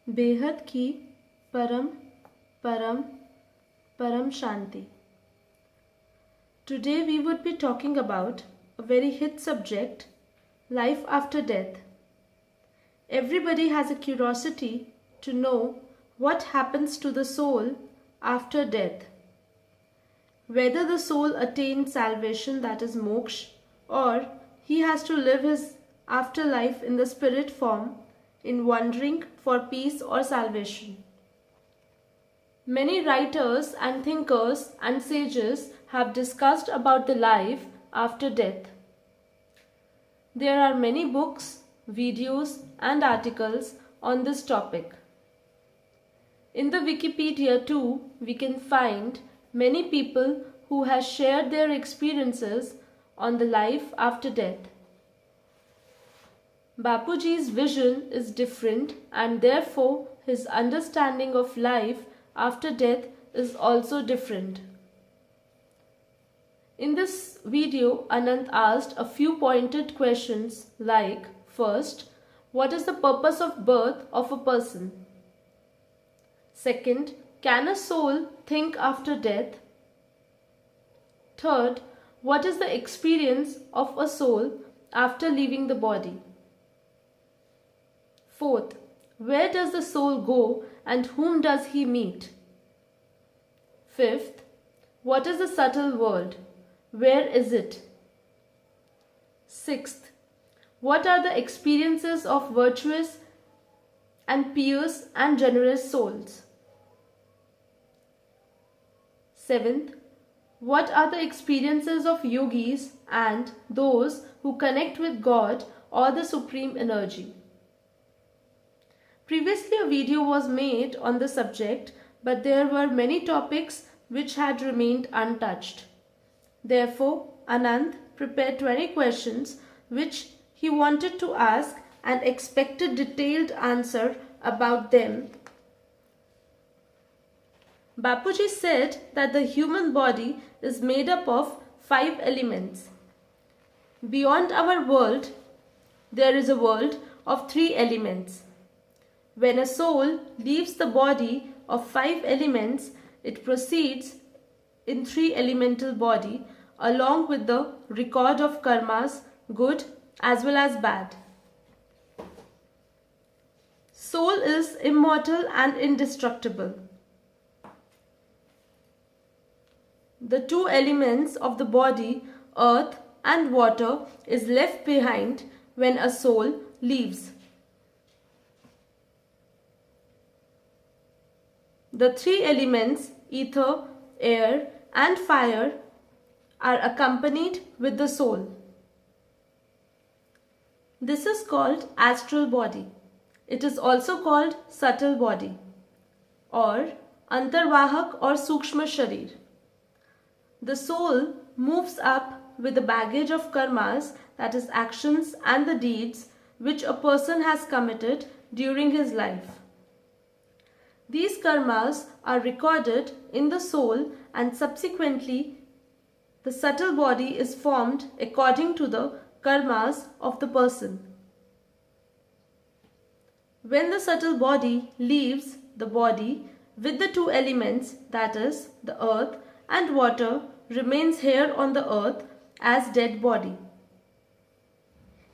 बेहद की परम परम परम शांति. Today we would be talking about a very hit subject, life after death. Everybody has a curiosity to know what happens to the soul after death. Whether the soul attains salvation, that is moksha, or he has to live his afterlife in the spirit form in wandering for peace or salvation. Many writers and thinkers and sages have discussed about the life after death. There are many books, videos and articles on this topic. In the Wikipedia too, we can find many people who have shared their experiences on the life after death. Bapuji's vision is different and therefore his understanding of life after death is also different. In this video, Anant asked a few pointed questions like, first, what is the purpose of birth of a person? Second, can a soul think after death? Third, what is the experience of a soul after leaving the body? Fourth, where does the soul go and whom does he meet? Fifth, what is the subtle world? Where is it? Sixth, what are the experiences of virtuous and pious and generous souls? Seventh, what are the experiences of yogis and those who connect with God or the Supreme Energy? Previously a video was made on the subject, but there were many topics which had remained untouched. Therefore, Anand prepared 20 questions which he wanted to ask and expected detailed answer about them. Bapuji said that the human body is made up of 5 elements. Beyond our world, there is a world of 3 elements. When a soul leaves the body of 5 elements, it proceeds in 3 elemental body along with the record of karmas, good as well as bad. Soul is immortal and indestructible. The 2 elements of the body, earth and water, is left behind when a soul leaves. The 3 elements, ether, air and fire, are accompanied with the soul. This is called astral body. It is also called subtle body or antarvahak or sukshma sharir. The soul moves up with the baggage of karmas, that is actions and the deeds which a person has committed during his life. These karmas are recorded in the soul and subsequently the subtle body is formed according to the karmas of the person. When the subtle body leaves the body with the 2 elements, that is the earth and water, remains here on the earth as dead body.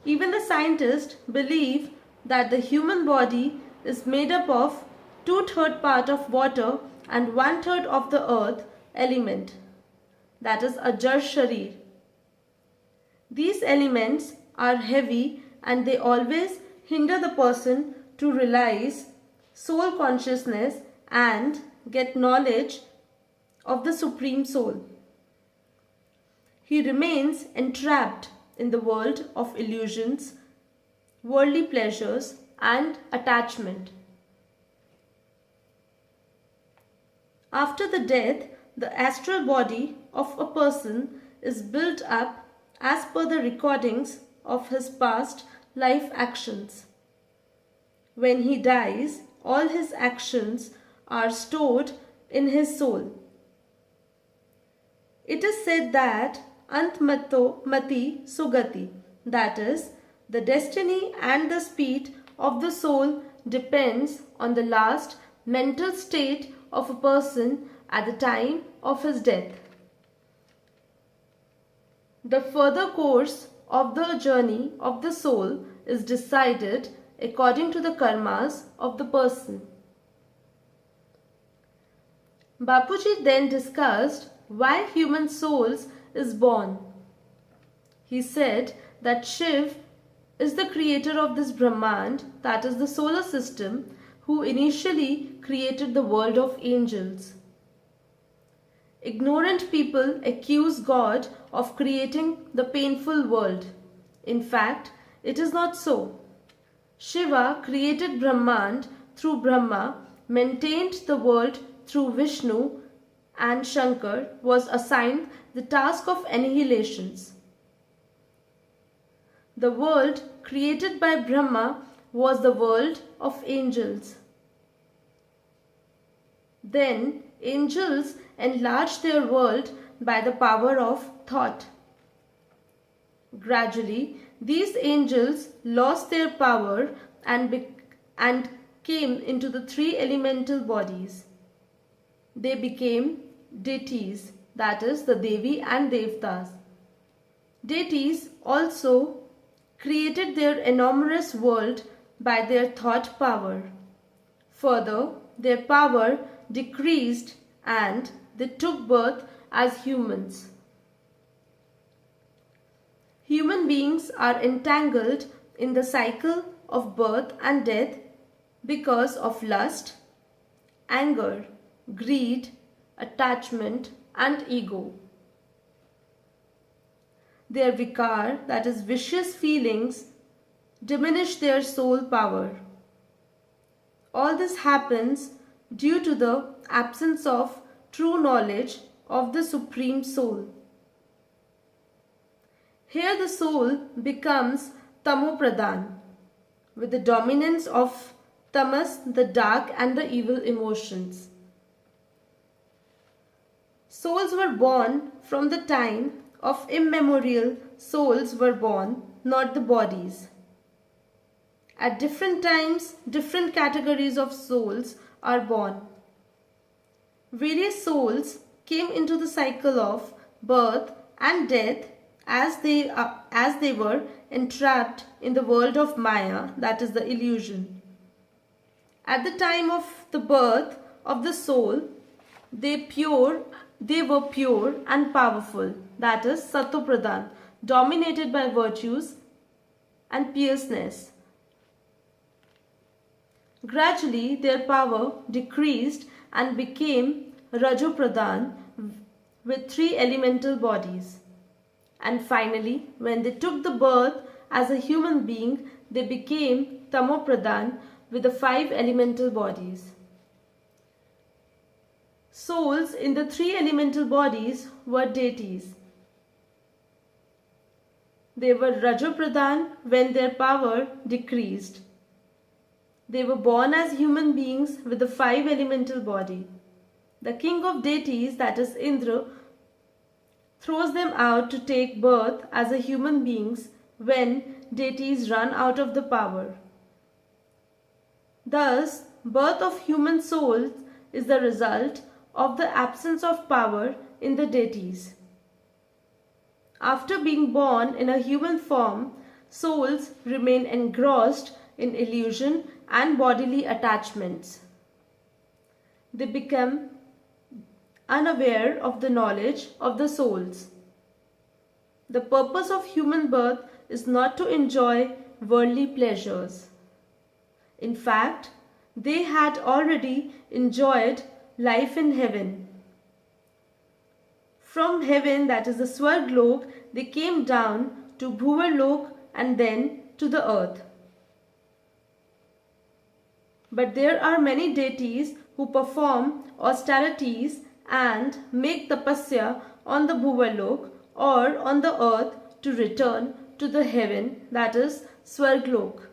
Even the scientists believe that the human body is made up of 2/3 part of water and 1/3 of the earth element, that is a jar sharir. These elements are heavy and they always hinder the person to realize soul consciousness and get knowledge of the Supreme Soul. He remains entrapped in the world of illusions, worldly pleasures and attachment. After the death, the astral body of a person is built up as per the recordings of his past life actions. When he dies, all his actions are stored in his soul. It is said that Antmato Mati Sugati, that is, the destiny and the speed of the soul depends on the last mental state of a person at the time of his death. The further course of the journey of the soul is decided according to the karmas of the person. Bapuji then discussed why human souls is born. He said that Shiv is the creator of this Brahmand, that is the solar system, who initially created the world of angels. Ignorant people accuse God of creating the painful world. In fact, it is not so. Shiva created Brahmand through Brahma, maintained the world through Vishnu, and Shankar was assigned the task of annihilations. The world created by Brahma was the world of angels. Then angels enlarged their world by the power of thought. Gradually, these angels lost their power and came into the three elemental bodies. They became deities, that is the Devi and Devtas. Deities also created their enormous world by their thought power. Further, their power decreased and they took birth as humans. Human beings are entangled in the cycle of birth and death because of lust, anger, greed, attachment, and ego. Their vikar, that is vicious feelings, diminish their soul power. All this happens due to the absence of true knowledge of the Supreme Soul. Here the soul becomes tamopradhan, with the dominance of tamas, the dark and the evil emotions. Souls were born from the time of immemorial. Souls were born, not the bodies. At different times, different categories of souls are born. Various souls came into the cycle of birth and death as they were entrapped in the world of Maya, that is the illusion. At the time of the birth of the soul, they were pure and powerful, that is Satopradhan, dominated by virtues and fierceness. Gradually, their power decreased and became Rajopradhan with three elemental bodies. And finally, when they took the birth as a human being, they became Tamopradhan with the five elemental bodies. Souls in the three elemental bodies were deities. They were Rajopradhan when their power decreased. They were born as human beings with the five elemental body. The king of deities, that is Indra, throws them out to take birth as a human beings when deities run out of the power. Thus, birth of human souls is the result of the absence of power in the deities. After being born in a human form, souls remain engrossed in illusion and bodily attachments. They become unaware of the knowledge of the souls. The purpose of human birth is not to enjoy worldly pleasures. In fact, they had already enjoyed life in heaven. From heaven, that is the Swarglok, they came down to Bhuvarlok and then to the earth. But there are many deities who perform austerities and make tapasya on the Bhuvarlok or on the earth to return to the heaven, that is Swarglok.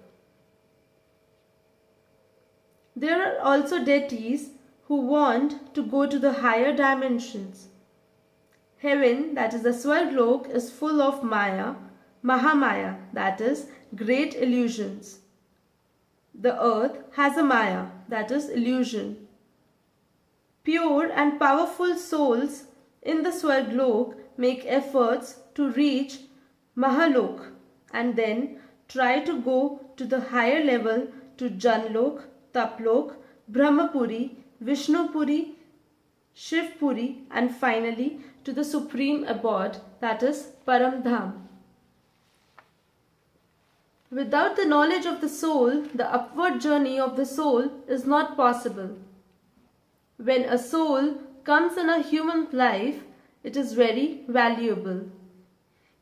There are also deities who want to go to the higher dimensions. Heaven, that is the Swarglok, is full of Maya, Mahamaya, that is great illusions. the earth has a Maya, that is illusion. Pure and powerful souls in the Swarglok make efforts to reach Mahalok and then try to go to the higher level to Janlok, Taplok, Brahmapuri, Vishnupuri, Shivpuri and finally to the supreme abode, that is Paramdham. Without the knowledge of the soul, the upward journey of the soul is not possible. When a soul comes in a human life, it is very valuable.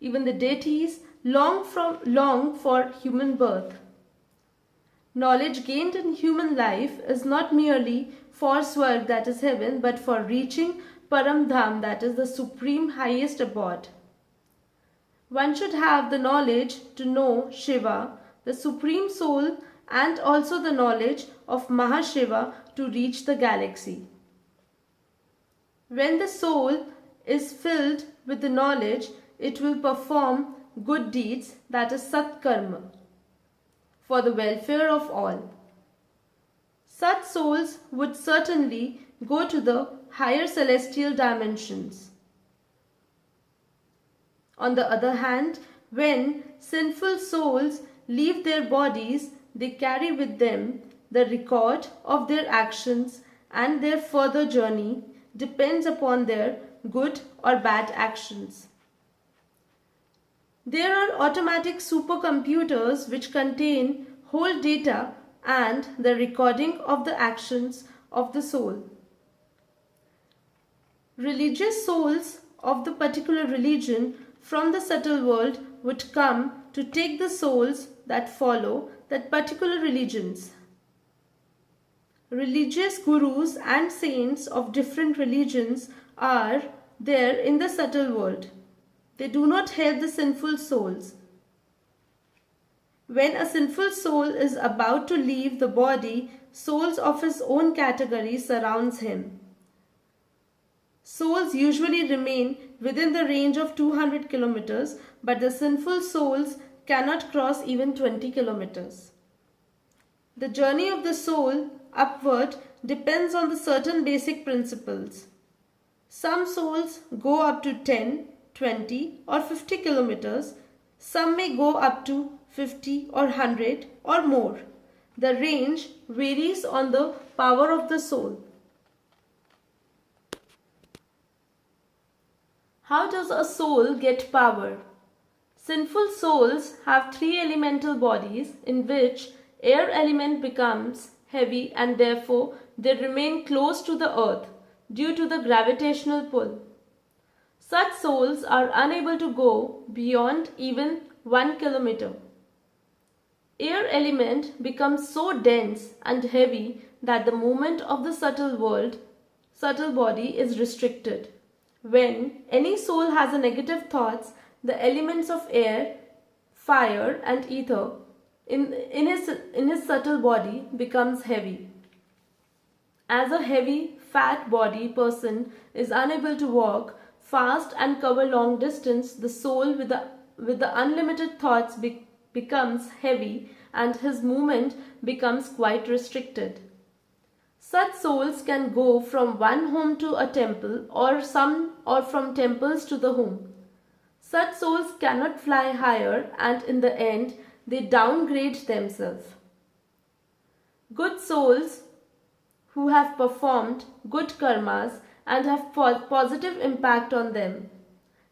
Even the deities long for human birth. Knowledge gained in human life is not merely for Swarg, that is heaven, but for reaching Paramdham, that is the supreme highest abode. One should have the knowledge to know Shiva, the supreme soul, and also the knowledge of Mahashiva to reach the galaxy. When the soul is filled with the knowledge, it will perform good deeds, that is Satkarma, for the welfare of all. Such souls would certainly go to the higher celestial dimensions. On the other hand, when sinful souls leave their bodies, they carry with them the record of their actions, and their further journey depends upon their good or bad actions. There are automatic supercomputers which contain whole data and the recording of the actions of the soul. Religious souls of the particular religion from the subtle world would come to take the souls that follow that particular religions. Religious gurus and saints of different religions are there in the subtle world. They do not help the sinful souls. When a sinful soul is about to leave the body, souls of his own category surrounds him. Souls usually remain within the range of 200 kilometers, but the sinful souls cannot cross even 20 kilometers. The journey of the soul upward depends on the certain basic principles. Some souls go up to 10, 20 or 50 kilometers. Some may go up to 50 or 100 or more. The range varies on the power of the soul. How does a soul get power? Sinful souls have three elemental bodies in which air element becomes heavy and therefore they remain close to the earth due to the gravitational pull. Such souls are unable to go beyond even 1 kilometer. Air element becomes so dense and heavy that the movement of the subtle body is restricted. When any soul has a negative thoughts, the elements of air, fire and ether in his subtle body becomes heavy. As a heavy, fat body person is unable to walk fast and cover long distance, the soul with the unlimited thoughts becomes heavy and his movement becomes quite restricted. Such souls can go from one home to a temple or from temples to the home. Such souls cannot fly higher and in the end they downgrade themselves. Good souls who have performed good karmas and have positive impact on them.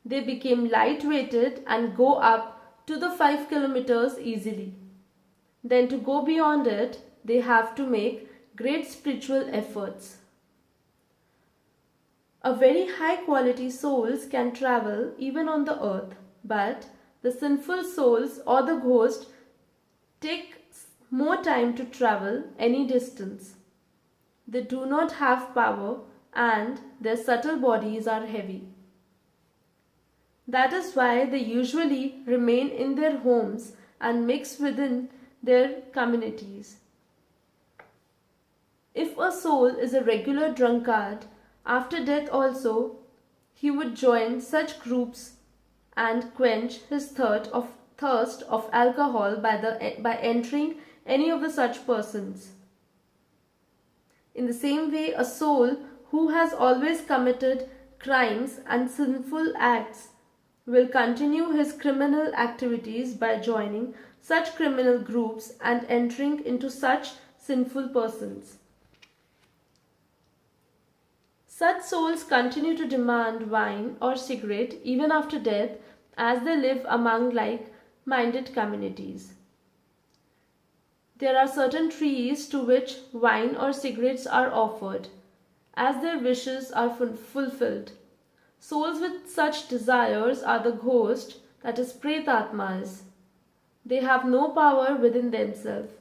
They became light-weighted and go up to the 5 kilometers easily. Then to go beyond it, they have to make great spiritual efforts. A very high quality souls can travel even on the earth, but the sinful souls or the ghost take more time to travel any distance. They do not have power and their subtle bodies are heavy. That is why they usually remain in their homes and mix within their communities. If a soul is a regular drunkard, after death also he would join such groups and quench his thirst of alcohol by entering any of the such persons. In the same way, a soul who has always committed crimes and sinful acts will continue his criminal activities by joining such criminal groups and entering into such sinful persons. Such souls continue to demand wine or cigarette even after death as they live among like-minded communities. There are certain trees to which wine or cigarettes are offered, as their wishes are fulfilled. Souls with such desires are the ghosts, that is pretatmas. They have no power within themselves.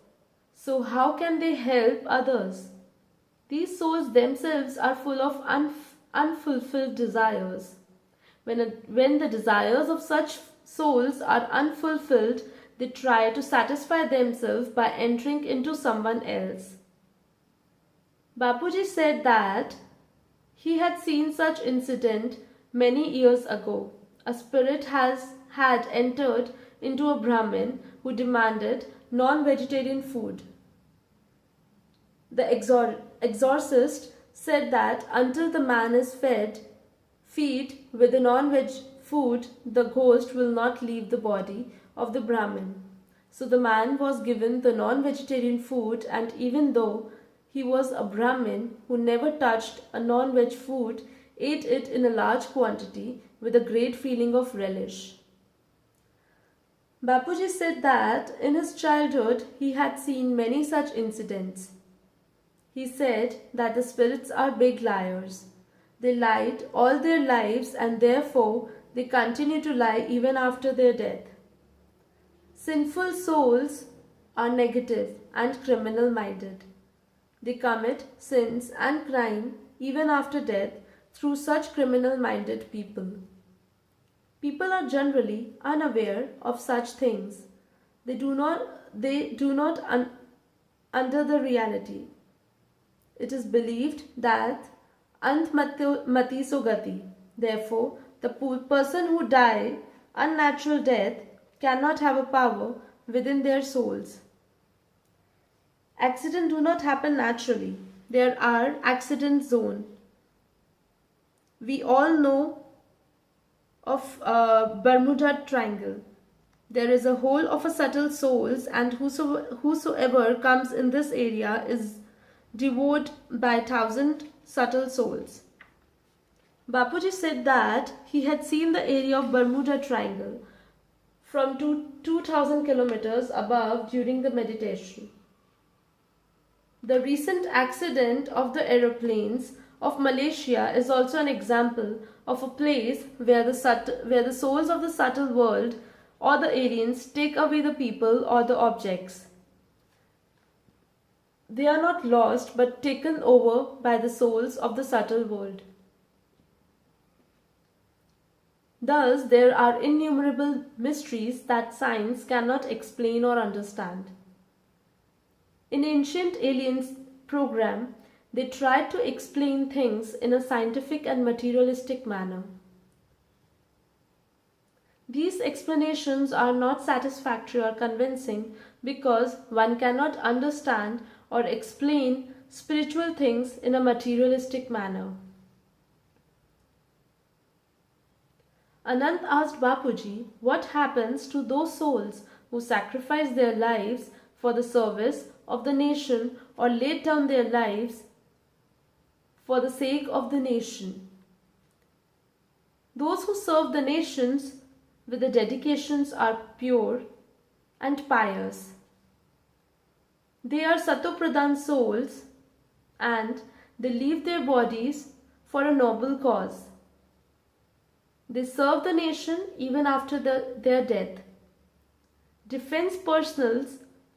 So how can they help others? These souls themselves are full of unfulfilled desires. When the desires of such souls are unfulfilled, they try to satisfy themselves by entering into someone else. Bapuji said that he had seen such incident many years ago. A spirit had entered into a Brahmin who demanded non-vegetarian food. The exorcist said that until the man is feed with the non-veg food, the ghost will not leave the body of the Brahmin. So the man was given the non-vegetarian food, and even though he was a Brahmin who never touched a non-veg food, ate it in a large quantity with a great feeling of relish. Bapuji said that in his childhood he had seen many such incidents. He said that the spirits are big liars. They lied all their lives and therefore they continue to lie even after their death. Sinful souls are negative and criminal-minded. They commit sins and crime even after death through such criminal-minded people. People are generally unaware of such things. They do not under the reality. It is believed that ant mati so gati. Therefore, the person who dies unnatural death cannot have a power within their souls. Accidents do not happen naturally. There are accident zones. We all know of Bermuda Triangle. There is a hole of a subtle souls, and whosoever comes in this area is devoured by 1,000 subtle souls. Bapuji said that he had seen the area of Bermuda Triangle from 2,000 kilometers above during the meditation. The recent accident of the aeroplanes of Malaysia is also an example of a place where the souls of the subtle world or the aliens take away the people or the objects. They are not lost but taken over by the souls of the subtle world. Thus, there are innumerable mysteries that science cannot explain or understand. In ancient aliens program, they tried to explain things in a scientific and materialistic manner. These explanations are not satisfactory or convincing because one cannot understand or explain spiritual things in a materialistic manner. Anant asked Bapuji what happens to those souls who sacrifice their lives for the service of the nation or laid down their lives for the sake of the nation. Those who serve the nations with the dedications are pure and pious. They are Satopradhan souls and they leave their bodies for a noble cause. They serve the nation even after their death. Defense personnel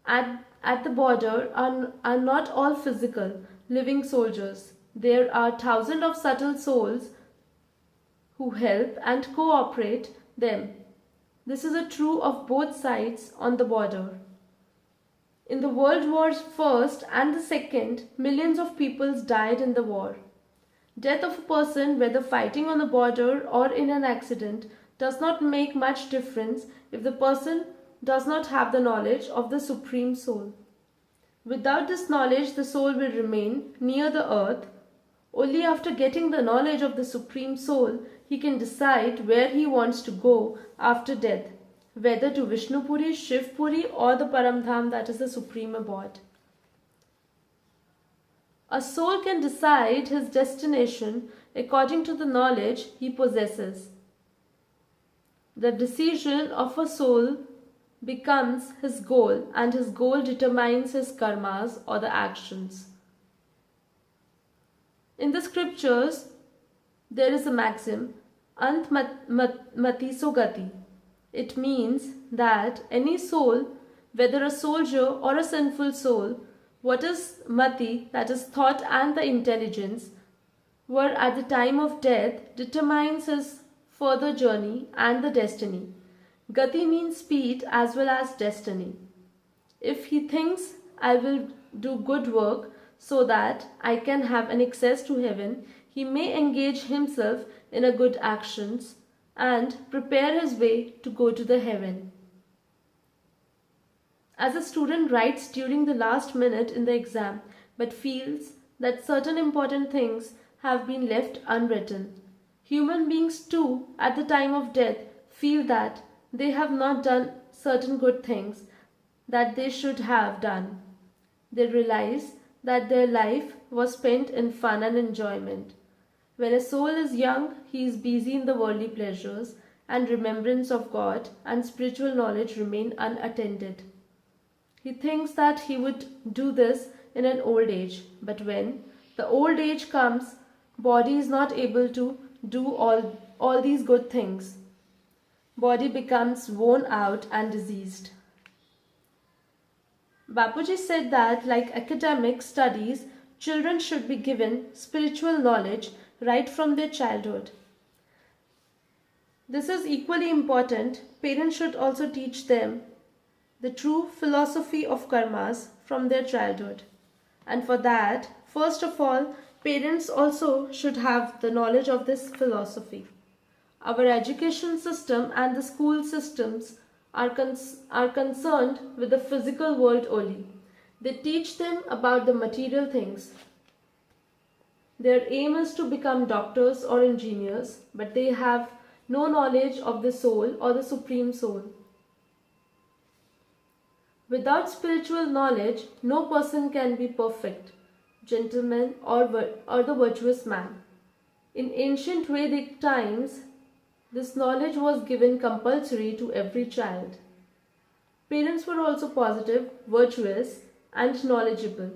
at the border are not all physical, living soldiers. There are thousands of subtle souls who help and cooperate them. This is true of both sides on the border. In the World Wars First and the Second, millions of people died in the war. Death of a person, whether fighting on the border or in an accident, does not make much difference if the person does not have the knowledge of the Supreme Soul. Without this knowledge, the soul will remain near the earth. Only after getting the knowledge of the Supreme Soul, he can decide where he wants to go after death, whether to Vishnupuri, Shivpuri, or the Paramdham, that is the Supreme Abode. A soul can decide his destination according to the knowledge he possesses. The decision of a soul becomes his goal, and his goal determines his karmas or the actions. In the scriptures, there is a maxim, Ant mati so gati. It means that any soul, whether a soldier or a sinful soul, what is mati, that is thought and the intelligence, were at the time of death determines his further journey and the destiny. Gati means speed as well as destiny. If he thinks, I will do good work so that I can have an access to heaven, he may engage himself in a good actions and prepare his way to go to the heaven. As a student writes during the last minute in the exam but feels that certain important things have been left unwritten, human beings too at the time of death feel that they have not done certain good things that they should have done. They realize that their life was spent in fun and enjoyment. When a soul is young, he is busy in the worldly pleasures, and remembrance of God and spiritual knowledge remain unattended. He thinks that he would do this in an old age, but when the old age comes, body is not able to do all these good things. Body becomes worn out and diseased. Bapuji said that, like academic studies, children should be given spiritual knowledge right from their childhood. This is equally important. Parents should also teach them the true philosophy of karmas from their childhood. And for that, first of all, parents also should have the knowledge of this philosophy. Our education system and the school systems are concerned with the physical world only. They teach them about the material things. Their aim is to become doctors or engineers, but they have no knowledge of the soul or the Supreme Soul. Without spiritual knowledge, no person can be perfect, gentleman or the virtuous man. In ancient Vedic times, this knowledge was given compulsory to every child. Parents were also positive, virtuous, and knowledgeable.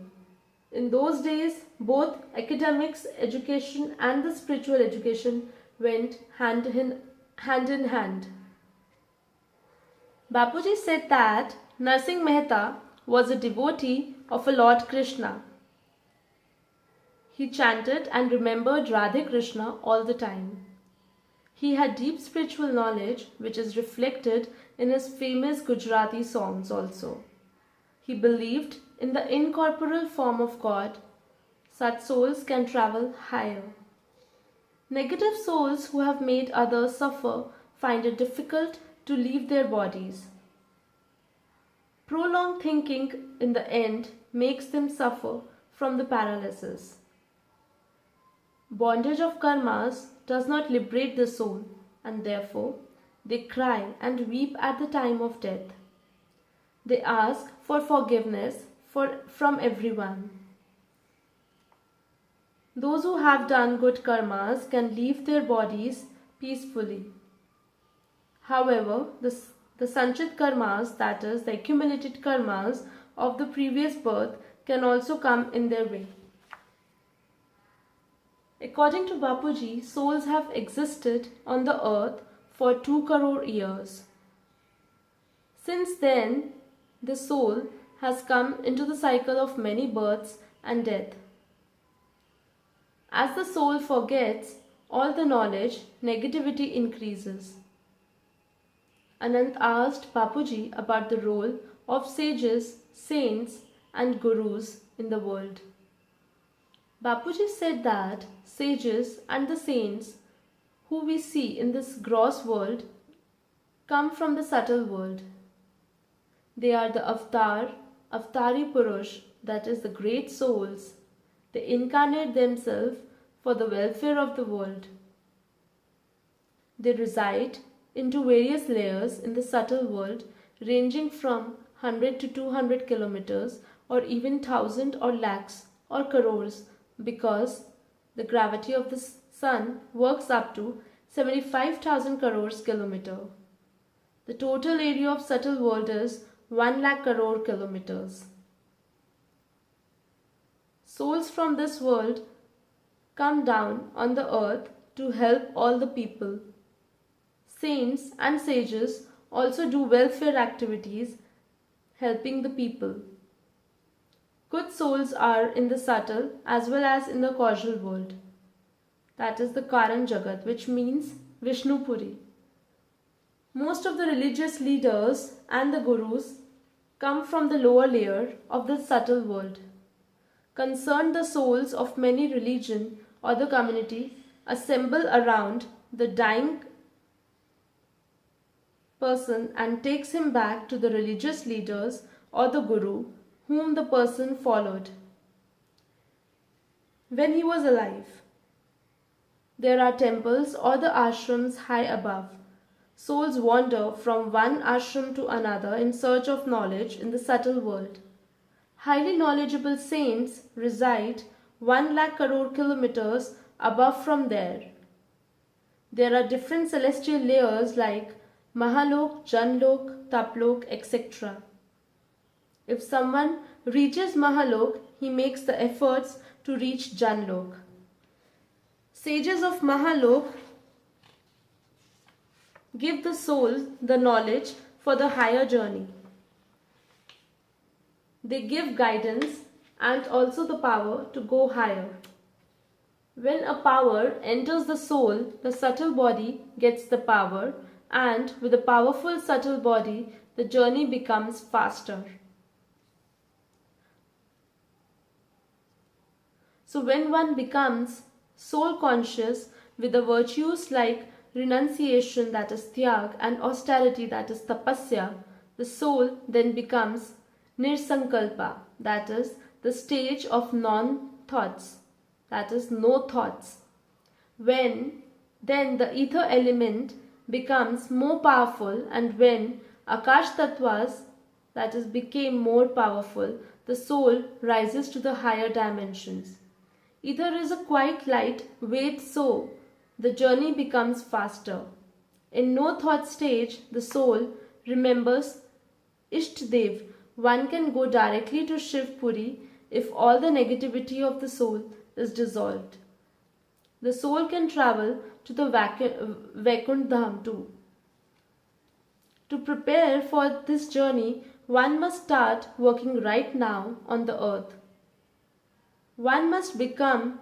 In those days, both academics education and the spiritual education went hand in hand. Bapuji said that Narsingh Mehta was a devotee of a Lord Krishna. He chanted and remembered Radhe Krishna all the time. He had deep spiritual knowledge, which is reflected in his famous Gujarati songs also. He believed in the incorporeal form of God. Such souls can travel higher. Negative souls who have made others suffer find it difficult to leave their bodies. Prolonged thinking in the end makes them suffer from the paralysis. Bondage of karmas does not liberate the soul, and therefore they cry and weep at the time of death. They ask for forgiveness from everyone. Those who have done good karmas can leave their bodies peacefully. However, the sanchit karmas, that is, the accumulated karmas of the previous birth, can also come in their way. According to Bapuji, souls have existed on the earth for 2 crore years. Since then, the soul has come into the cycle of many births and death. As the soul forgets all the knowledge, negativity increases. Anant asked Bapuji about the role of sages, saints, and gurus in the world. Bapuji said that sages and the saints who we see in this gross world come from the subtle world. They are the Avatari Purush that is the great souls, they incarnate themselves for the welfare of the world. They reside into various layers in the subtle world ranging from 100 to 200 kilometers or even 1000 or lakhs or crores, because the gravity of the sun works up to 75,000 crores kilometer. The total area of subtle world is 1 lakh crore kilometers. Souls from this world come down on the earth to help all the people. Saints and sages also do welfare activities helping the people. Good souls are in the subtle as well as in the causal world. That is the Karan Jagat, which means Vishnu Puri. Most of the religious leaders and the gurus come from the lower layer of the subtle world. Concern the souls of many religion or the community assemble around the dying person and takes him back to the religious leaders or the guru whom the person followed when he was alive. There are temples or the ashrams high above. Souls wander from one ashram to another in search of knowledge in the subtle world. Highly knowledgeable saints reside 1 lakh crore kilometers above from there. There are different celestial layers like Mahalok, Janlok, Taplok, etc. If someone reaches Mahalok, he makes the efforts to reach Janlok. Sages of Mahalok give the soul the knowledge for the higher journey. They give guidance and also the power to go higher. When a power enters the soul, the subtle body gets the power, and with a powerful subtle body, the journey becomes faster. So when one becomes soul conscious with the virtues like renunciation, that is tyag, and austerity, that is tapasya, the soul then becomes nirsankalpa, that is the stage of non-thoughts, that is no thoughts. When then the ether element becomes more powerful, and when akash tattvas, that is became more powerful, the soul rises to the higher dimensions. Ether is a quite light weight, so the journey becomes faster. In no thought stage, the soul remembers Ishtdev. One can go directly to Shiv Puri if all the negativity of the soul is dissolved. The soul can travel to the Vaikunt Dham too. To prepare for this journey, one must start working right now on the earth. One must become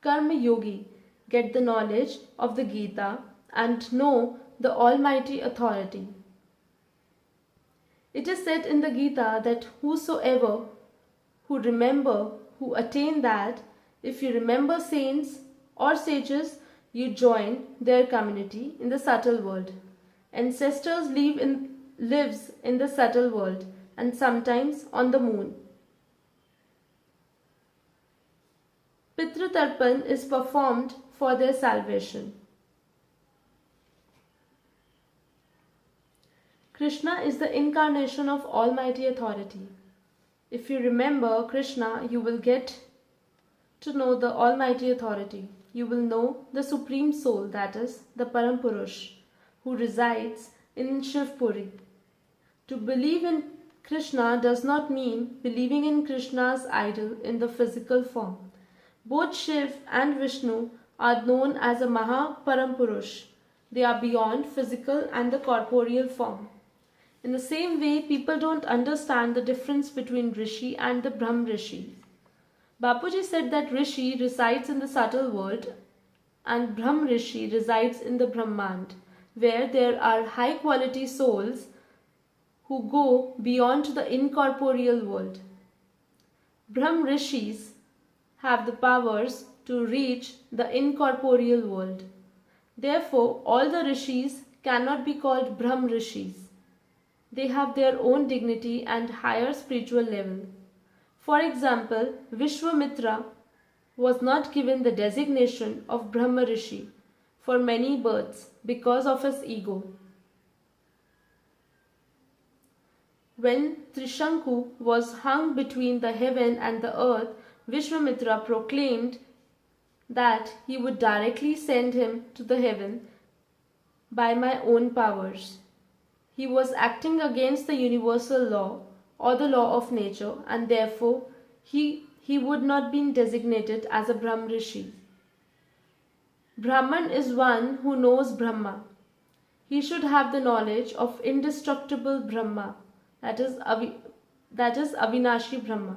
Karma Yogi, get the knowledge of the Gita and know the Almighty authority. It is said in the Gita that whosoever who attain that, if you remember saints or sages, you join their community in the subtle world. Ancestors lives in the subtle world and sometimes on the moon. Pitru Tarpan is performed for their salvation. Krishna is the incarnation of Almighty authority. If you remember Krishna, you will get to know the Almighty authority. You will know the Supreme Soul, that is the Param Purush, who resides in Shiv Puri. To believe in Krishna does not mean believing in Krishna's idol in the physical form. Both Shiv and Vishnu are known as a Maha Param Purush. They are beyond physical and the corporeal form. In the same way, people don't understand the difference between Rishi and the Brahm Rishi. Bapuji said that Rishi resides in the subtle world and Brahm Rishi resides in the Brahmand, where there are high quality souls who go beyond to the incorporeal world. Brahm Rishis have the powers to reach the incorporeal world. Therefore, all the Rishis cannot be called Brahm Rishis. They have their own dignity and higher spiritual level. For example, Vishwamitra was not given the designation of Brahma Rishi for many births because of his ego. When Trishanku was hung between the heaven and the earth, Vishwamitra proclaimed that he would directly send him to the heaven by my own powers. He was acting against the universal law or the law of nature, and therefore he would not be designated as a Brahm Rishi. Brahman is one who knows Brahma. He should have the knowledge of indestructible Brahma, that is Avinashi Brahma,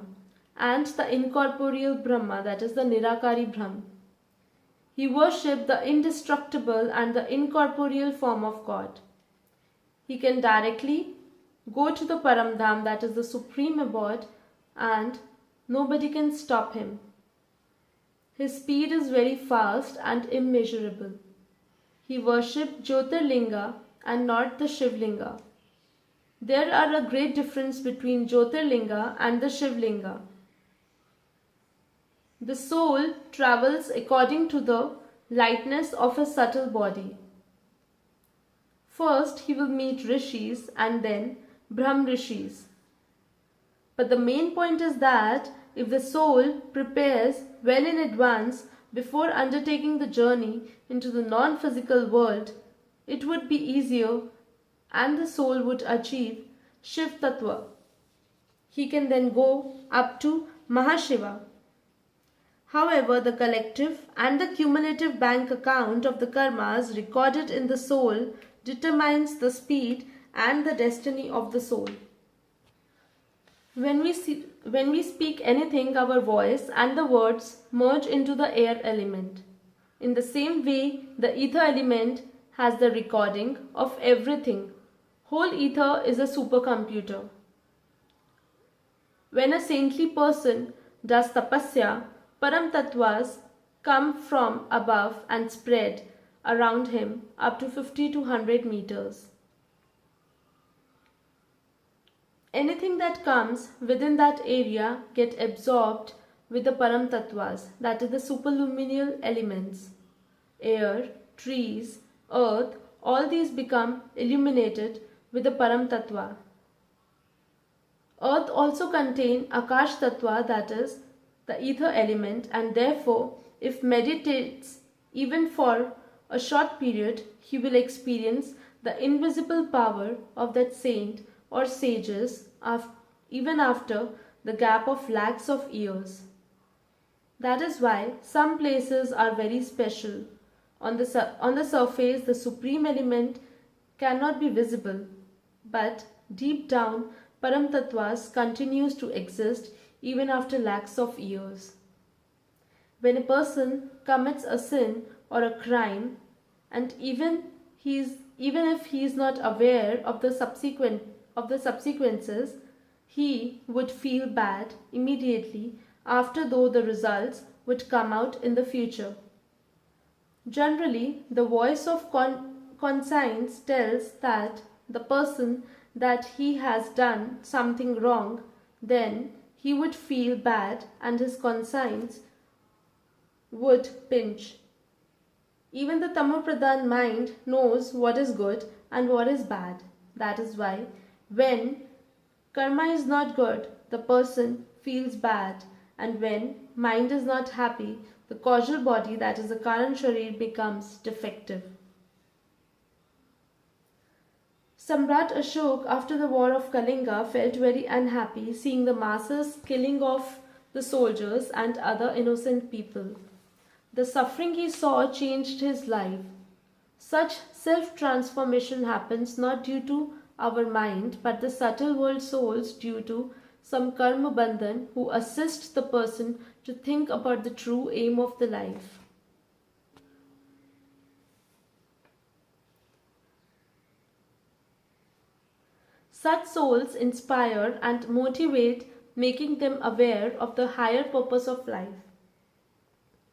and the incorporeal Brahma, that is the Nirakari Brahma. He worshipped the indestructible and the incorporeal form of God. He can directly go to the Paramdham, that is the supreme abode, and nobody can stop him. His speed is very fast and immeasurable. He worshipped Jyotirlinga and not the Shivlinga. There are a great difference between Jyotirlinga and the Shivlinga. The soul travels according to the lightness of his subtle body. First, he will meet rishis and then Brahm rishis. But the main point is that if the soul prepares well in advance before undertaking the journey into the non-physical world, it would be easier and the soul would achieve Shiv Tattva. He can then go up to Mahashiva. However, the collective and the cumulative bank account of the karmas recorded in the soul determines the speed and the destiny of the soul. When we speak anything, our voice and the words merge into the air element. In the same way, the ether element has the recording of everything. Whole ether is a supercomputer. When a saintly person does tapasya, Param Tattvas come from above and spread around him up to 50 to 100 meters. Anything that comes within that area get absorbed with the Param Tattvas, that is the superluminal elements. Air, trees, earth, all these become illuminated with the Param Tattva. Earth also contains Akash Tattva, that is the ether element, and therefore if meditates even for a short period, he will experience the invisible power of that saint or sages even after the gap of lakhs of years. That is why some places are very special. On the surface, the supreme element cannot be visible, but deep down, Param Tattvas continues to exist even after lakhs of years. When a person commits a sin or a crime, and even if he is not aware of the subsequences, he would feel bad immediately after, though the results would come out in the future. Generally, the voice of conscience tells that the person that he has done something wrong, then he would feel bad and his conscience would pinch. Even the Tamopradhan mind knows what is good and what is bad. That is why when karma is not good, the person feels bad, and when mind is not happy, the causal body, that is the Karan Sharir, becomes defective. Samrat Ashok, after the war of Kalinga, felt very unhappy seeing the masses killing off the soldiers and other innocent people. The suffering he saw changed his life. Such self-transformation happens not due to our mind, but the subtle world souls due to some karma bandhan who assist the person to think about the true aim of the life. Such souls inspire and motivate, making them aware of the higher purpose of life.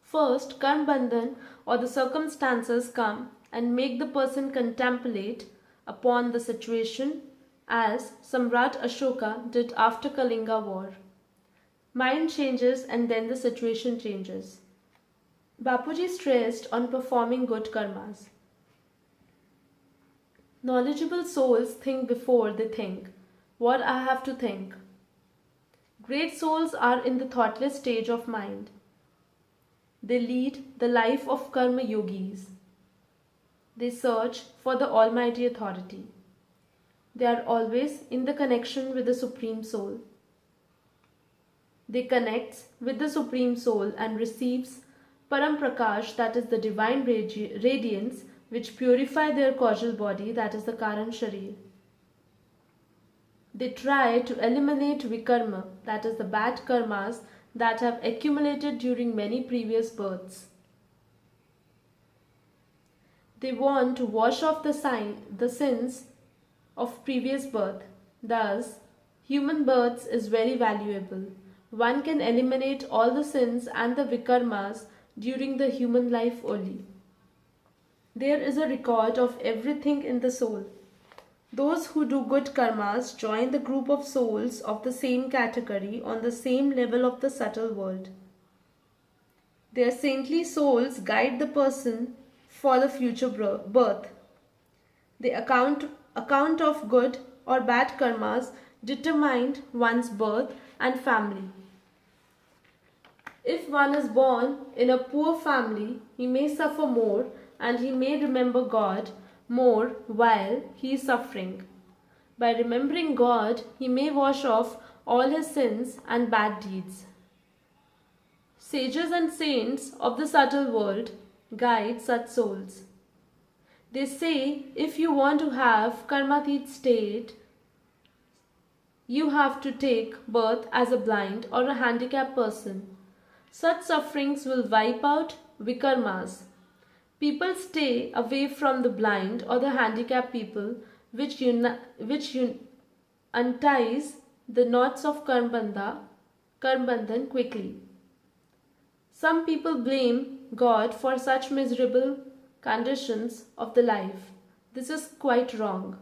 First, karma bandhan or the circumstances come and make the person contemplate upon the situation, as Samrat Ashoka did after Kalinga war. Mind changes and then the situation changes. Bapuji stressed on performing good karmas. Knowledgeable souls think before they think. What I have to think. Great souls are in the thoughtless stage of mind. They lead the life of karma yogis. They search for the Almighty Authority. They are always in the connection with the Supreme Soul. They connect with the Supreme Soul and receives Param Prakash, that is the divine radiance, which purify their causal body, that is the Karan Sharir. They try to eliminate vikarma, that is the bad karmas that have accumulated during many previous births. They want to wash off the sins of previous birth. Thus, human births is very valuable. One can eliminate all the sins and the vikarmas during the human life only. There is a record of everything in the soul. Those who do good karmas join the group of souls of the same category on the same level of the subtle world. Their saintly souls guide the person for the future birth. The account of good or bad karmas determined one's birth and family. If one is born in a poor family, he may suffer more and he may remember God more while he is suffering. By remembering God, he may wash off all his sins and bad deeds. Sages and saints of the subtle world guide such souls. They say if you want to have karmatit state, you have to take birth as a blind or a handicapped person. Such sufferings will wipe out vikarmas. People stay away from the blind or the handicapped people, which unties the knots of karmbandhan quickly. Some people blame God for such miserable conditions of the life. This is quite wrong.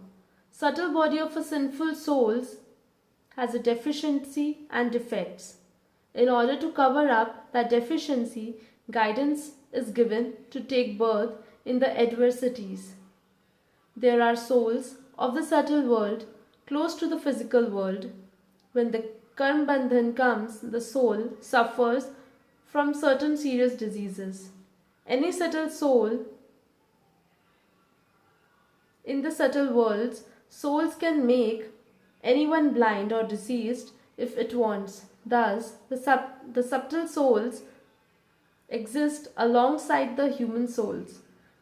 Subtle body of a sinful soul has a deficiency and defects. In order to cover up that deficiency, guidance is given to take birth in the adversities. There are souls of the subtle world close to the physical world. When the karma bandhan comes, the soul suffers from certain serious diseases. Any subtle soul in the subtle worlds, souls can make anyone blind or diseased if it wants. Thus, the subtle souls exist alongside the human souls.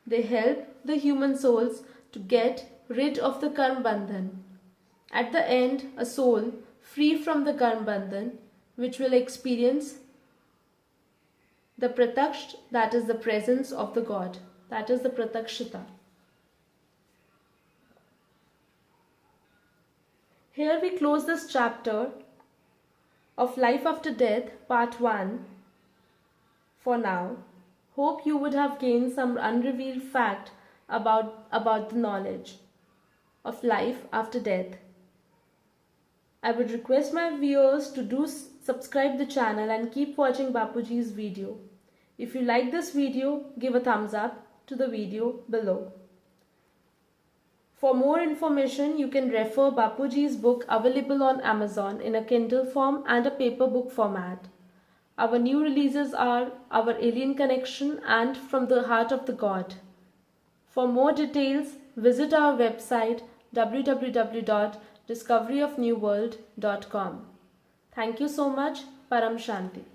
They help the human souls to get rid of the karma bandhan. At the end, a soul free from the karma bandhan, which will experience the prataksh, that is the presence of the God, that is the pratakshita. Here we close this chapter of Life After Death, Part 1 for now. Hope you would have gained some unrevealed fact about the knowledge of life after death. I would request my viewers to subscribe the channel and keep watching Bapuji's video. If you like this video, give a thumbs up to the video below. For more information, you can refer Bapuji's book available on Amazon in a Kindle form and a paper book format. Our new releases are Our Alien Connection and From the Heart of the God. For more details, visit our website www.discoveryofnewworld.com. Thank you so much. Param Shanti.